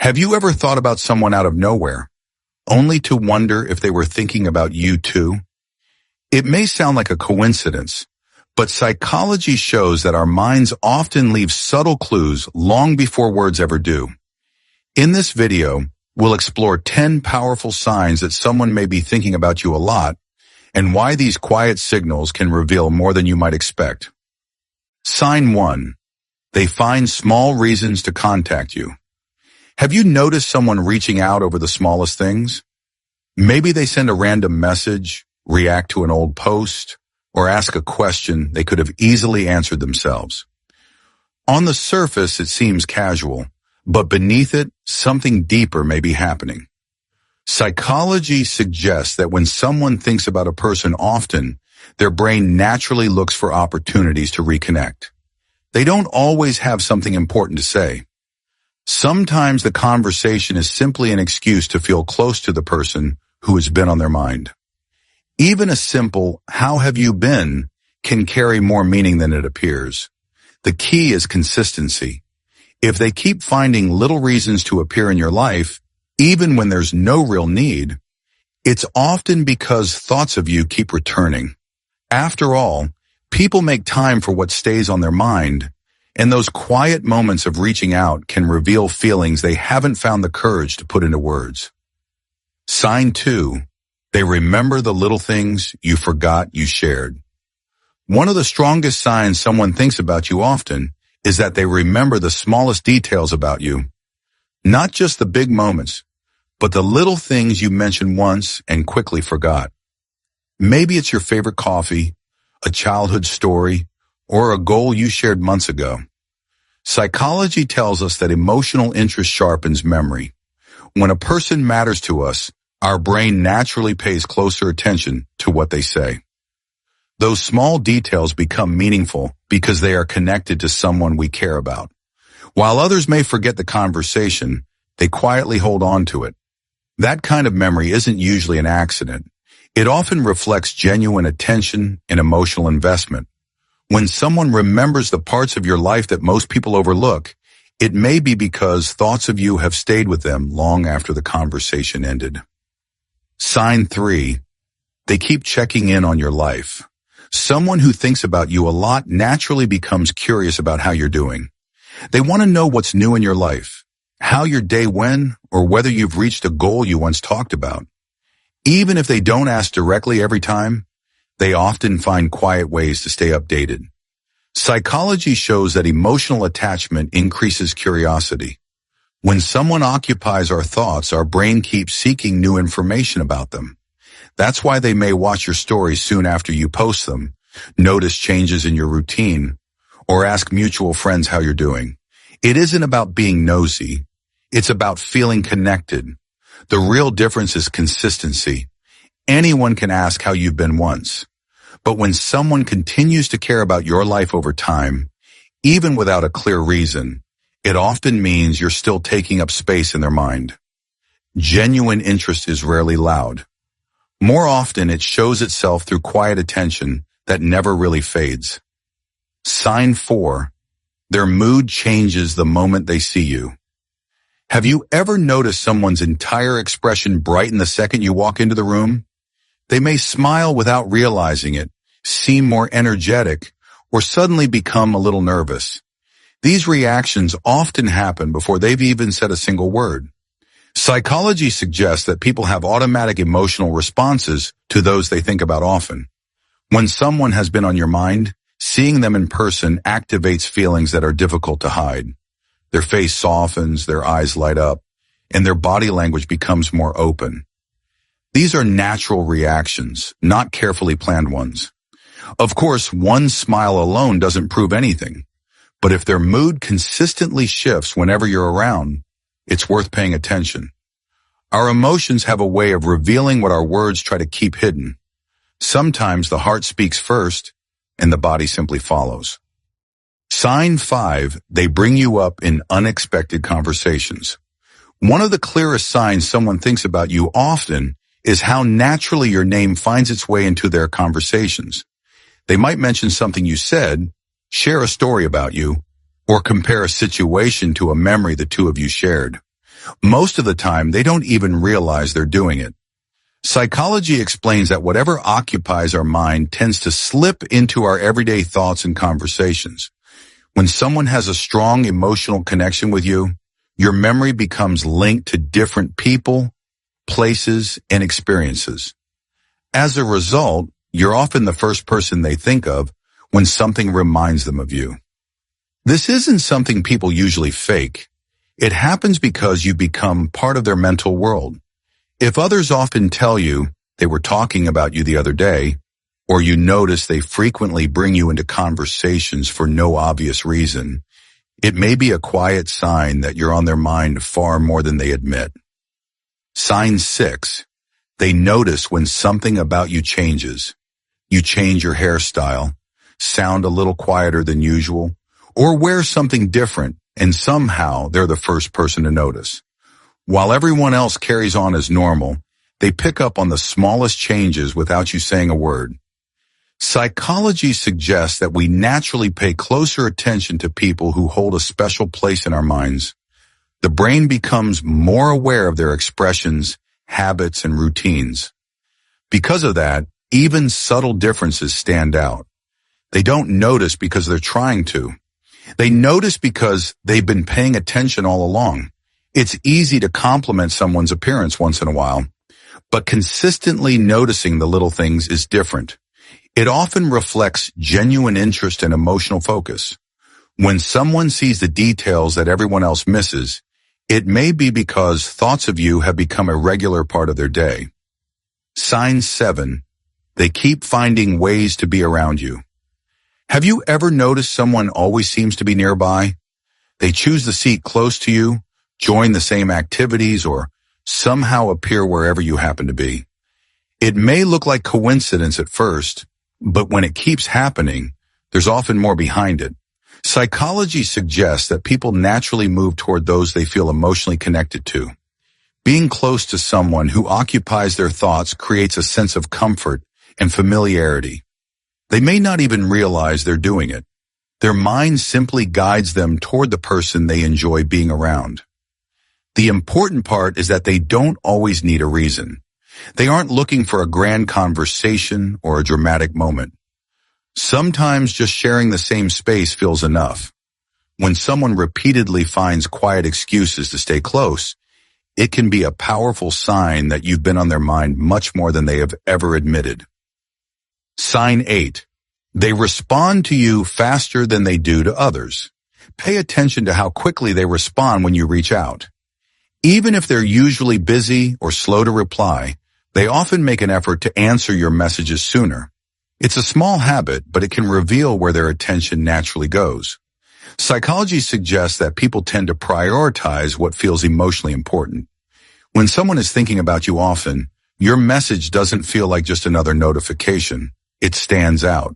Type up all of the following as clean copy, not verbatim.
Have you ever thought about someone out of nowhere, only to wonder if they were thinking about you too? It may sound like a coincidence, but psychology shows that our minds often leave subtle clues long before words ever do. In this video, we'll explore 10 powerful signs that someone may be thinking about you a lot, and why these quiet signals can reveal more than you might expect. Sign 1. They find small reasons to contact you. Have you noticed someone reaching out over the smallest things? Maybe they send a random message, react to an old post, or ask a question they could have easily answered themselves. On the surface, it seems casual, but beneath it, something deeper may be happening. Psychology suggests that when someone thinks about a person often, their brain naturally looks for opportunities to reconnect. They don't always have something important to say. Sometimes the conversation is simply an excuse to feel close to the person who has been on their mind. Even a simple, "How have you been?" can carry more meaning than it appears. The key is consistency. If they keep finding little reasons to appear in your life, even when there's no real need, it's often because thoughts of you keep returning. After all, people make time for what stays on their mind, and those quiet moments of reaching out can reveal feelings they haven't found the courage to put into words. Sign 2. They remember the little things you forgot you shared. One of the strongest signs someone thinks about you often is that they remember the smallest details about you. Not just the big moments, but the little things you mentioned once and quickly forgot. Maybe it's your favorite coffee, a childhood story, or a goal you shared months ago. Psychology tells us that emotional interest sharpens memory. When a person matters to us, our brain naturally pays closer attention to what they say. Those small details become meaningful because they are connected to someone we care about. While others may forget the conversation, they quietly hold on to it. That kind of memory isn't usually an accident. It often reflects genuine attention and emotional investment. When someone remembers the parts of your life that most people overlook, it may be because thoughts of you have stayed with them long after the conversation ended. Sign 3. They keep checking in on your life. Someone who thinks about you a lot naturally becomes curious about how you're doing. They want to know what's new in your life, how your day went, or whether you've reached a goal you once talked about. Even if they don't ask directly every time, they often find quiet ways to stay updated. Psychology shows that emotional attachment increases curiosity. When someone occupies our thoughts, our brain keeps seeking new information about them. That's why they may watch your stories soon after you post them, notice changes in your routine, or ask mutual friends how you're doing. It isn't about being nosy. It's about feeling connected. The real difference is consistency. Anyone can ask how you've been once. But when someone continues to care about your life over time, even without a clear reason, it often means you're still taking up space in their mind. Genuine interest is rarely loud. More often, it shows itself through quiet attention that never really fades. Sign 4. Their mood changes the moment they see you. Have you ever noticed someone's entire expression brighten the second you walk into the room? They may smile without realizing it, seem more energetic, or suddenly become a little nervous. These reactions often happen before they've even said a single word. Psychology suggests that people have automatic emotional responses to those they think about often. When someone has been on your mind, seeing them in person activates feelings that are difficult to hide. Their face softens, their eyes light up, and their body language becomes more open. These are natural reactions, not carefully planned ones. Of course, one smile alone doesn't prove anything, but if their mood consistently shifts whenever you're around, it's worth paying attention. Our emotions have a way of revealing what our words try to keep hidden. Sometimes the heart speaks first, and the body simply follows. Sign 5, they bring you up in unexpected conversations. One of the clearest signs someone thinks about you often is how naturally your name finds its way into their conversations. They might mention something you said, share a story about you, or compare a situation to a memory the two of you shared. Most of the time, they don't even realize they're doing it. Psychology explains that whatever occupies our mind tends to slip into our everyday thoughts and conversations. When someone has a strong emotional connection with you, your memory becomes linked to different people, places, and experiences. As a result, you're often the first person they think of when something reminds them of you. This isn't something people usually fake. It happens because you become part of their mental world. If others often tell you they were talking about you the other day, or you notice they frequently bring you into conversations for no obvious reason, it may be a quiet sign that you're on their mind far more than they admit. Sign 6. They notice when something about you changes. You change your hairstyle, sound a little quieter than usual, or wear something different, and somehow they're the first person to notice. While everyone else carries on as normal, they pick up on the smallest changes without you saying a word. Psychology suggests that we naturally pay closer attention to people who hold a special place in our minds. The brain becomes more aware of their expressions, habits, and routines. Because of that, even subtle differences stand out. They don't notice because they're trying to. They notice because they've been paying attention all along. It's easy to compliment someone's appearance once in a while, but consistently noticing the little things is different. It often reflects genuine interest and emotional focus. When someone sees the details that everyone else misses, it may be because thoughts of you have become a regular part of their day. Sign 7. They keep finding ways to be around you. Have you ever noticed someone always seems to be nearby? They choose the seat close to you, join the same activities, or somehow appear wherever you happen to be. It may look like coincidence at first, but when it keeps happening, there's often more behind it. Psychology suggests that people naturally move toward those they feel emotionally connected to. Being close to someone who occupies their thoughts creates a sense of comfort and familiarity. They may not even realize they're doing it. Their mind simply guides them toward the person they enjoy being around. The important part is that they don't always need a reason. They aren't looking for a grand conversation or a dramatic moment. Sometimes just sharing the same space feels enough. When someone repeatedly finds quiet excuses to stay close, it can be a powerful sign that you've been on their mind much more than they have ever admitted. Sign 8. They respond to you faster than they do to others. Pay attention to how quickly they respond when you reach out. Even if they're usually busy or slow to reply, they often make an effort to answer your messages sooner. It's a small habit, but it can reveal where their attention naturally goes. Psychology suggests that people tend to prioritize what feels emotionally important. When someone is thinking about you often, your message doesn't feel like just another notification. It stands out.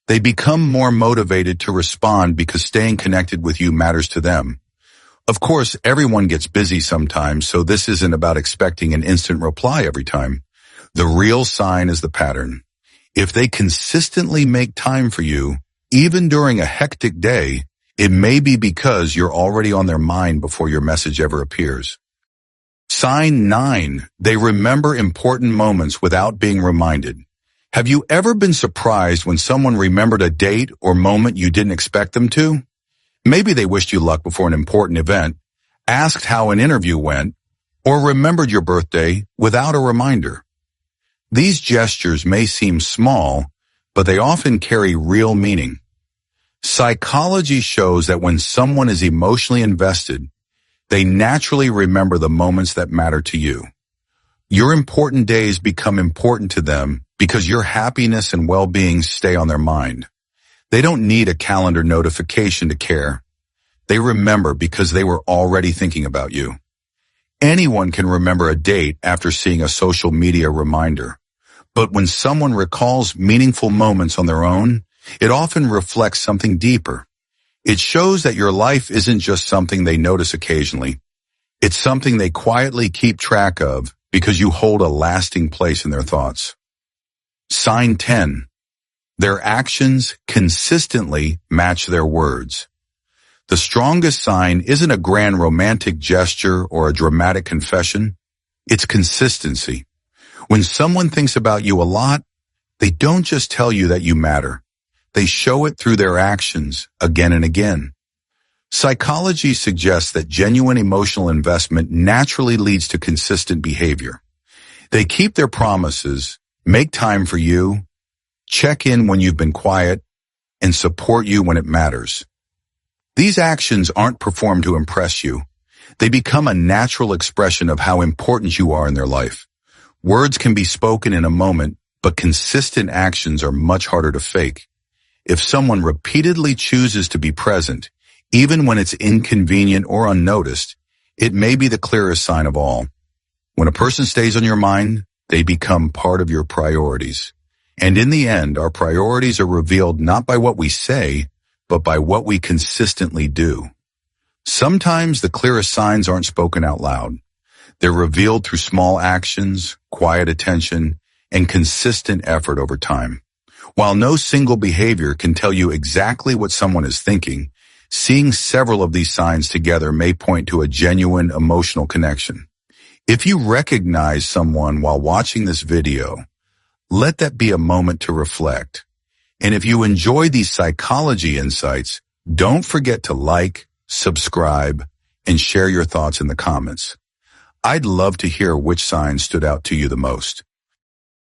They become more motivated to respond because staying connected with you matters to them. Of course, everyone gets busy sometimes, so this isn't about expecting an instant reply every time. The real sign is the pattern. If they consistently make time for you, even during a hectic day, it may be because you're already on their mind before your message ever appears. Sign 9. They remember important moments without being reminded. Have you ever been surprised when someone remembered a date or moment you didn't expect them to? Maybe they wished you luck before an important event, asked how an interview went, or remembered your birthday without a reminder. These gestures may seem small, but they often carry real meaning. Psychology shows that when someone is emotionally invested, they naturally remember the moments that matter to you. Your important days become important to them because your happiness and well-being stay on their mind. They don't need a calendar notification to care. They remember because they were already thinking about you. Anyone can remember a date after seeing a social media reminder. But when someone recalls meaningful moments on their own, it often reflects something deeper. It shows that your life isn't just something they notice occasionally. It's something they quietly keep track of because you hold a lasting place in their thoughts. Sign 10. Their actions consistently match their words. The strongest sign isn't a grand romantic gesture or a dramatic confession. It's consistency. When someone thinks about you a lot, they don't just tell you that you matter. They show it through their actions again and again. Psychology suggests that genuine emotional investment naturally leads to consistent behavior. They keep their promises, make time for you, check in when you've been quiet, and support you when it matters. These actions aren't performed to impress you. They become a natural expression of how important you are in their life. Words can be spoken in a moment, but consistent actions are much harder to fake. If someone repeatedly chooses to be present, even when it's inconvenient or unnoticed, it may be the clearest sign of all. When a person stays on your mind, they become part of your priorities. And in the end, our priorities are revealed not by what we say, but by what we consistently do. Sometimes the clearest signs aren't spoken out loud. They're revealed through small actions, quiet attention, and consistent effort over time. While no single behavior can tell you exactly what someone is thinking, seeing several of these signs together may point to a genuine emotional connection. If you recognize someone while watching this video, let that be a moment to reflect. And if you enjoy these psychology insights, don't forget to like, subscribe, and share your thoughts in the comments. I'd love to hear which sign stood out to you the most.